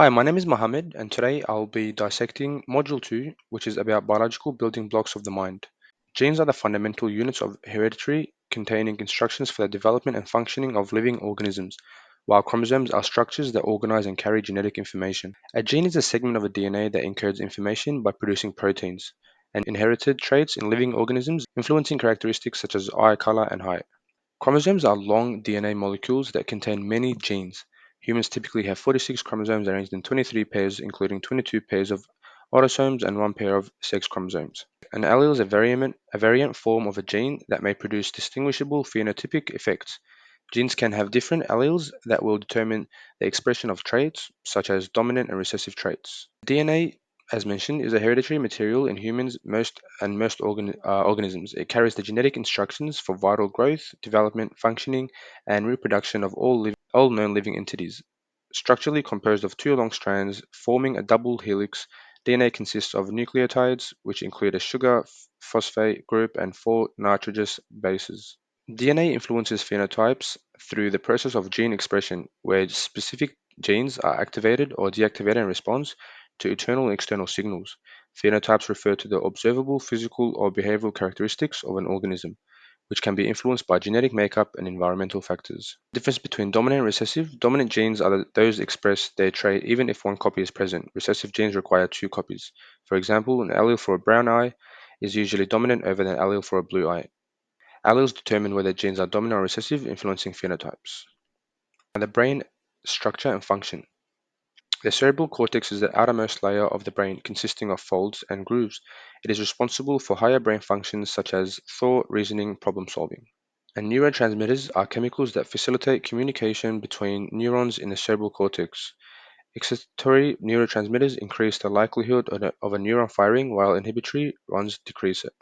Hi, my name is Mohammed, and today I'll be dissecting Module 2, which is about biological building blocks of the mind. Genes are the fundamental units of heredity, containing instructions for the development and functioning of living organisms, while chromosomes are structures that organize and carry genetic information. A gene is a segment of a DNA that encodes information by producing proteins and inherited traits in living organisms, influencing characteristics such as eye color and height. Chromosomes are long DNA molecules that contain many genes. Humans typically have 46 chromosomes arranged in 23 pairs, including 22 pairs of autosomes and one pair of sex chromosomes. An allele is a variant form of a gene that may produce distinguishable phenotypic effects. Genes can have different alleles that will determine the expression of traits, such as dominant and recessive traits. DNA, as mentioned, is a hereditary material in humans most organisms. It carries the genetic instructions for vital growth, development, functioning, and reproduction of all known living entities. Structurally composed of two long strands forming a double helix, DNA consists of nucleotides, which include a sugar phosphate group and four nitrogenous bases. DNA influences phenotypes through the process of gene expression, where specific genes are activated or deactivated in response to internal and external signals. Phenotypes refer to the observable physical or behavioral characteristics of an organism, which can be influenced by genetic makeup and environmental factors. Difference between dominant and recessive: dominant genes are those that express their trait even if one copy is present. Recessive genes require two copies. For example, an allele for a brown eye is usually dominant over an allele for a blue eye. Alleles determine whether genes are dominant or recessive, influencing phenotypes. And the brain structure and function. The cerebral cortex is the outermost layer of the brain consisting of folds and grooves. It is responsible for higher brain functions such as thought, reasoning, problem solving. And neurotransmitters are chemicals that facilitate communication between neurons in the cerebral cortex. Excitatory neurotransmitters increase the likelihood of a neuron firing, while inhibitory ones decrease it.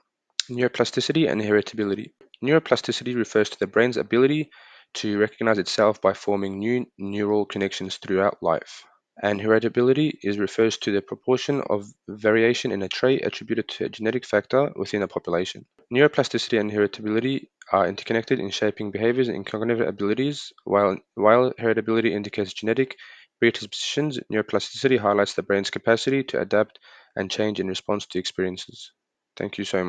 Neuroplasticity and heritability. Neuroplasticity refers to the brain's ability to recognize itself by forming new neural connections throughout life. And heritability refers to the proportion of variation in a trait attributed to a genetic factor within a population. Neuroplasticity and heritability are interconnected in shaping behaviors and cognitive abilities, while heritability indicates genetic predispositions. Neuroplasticity highlights the brain's capacity to adapt and change in response to experiences. Thank you so much.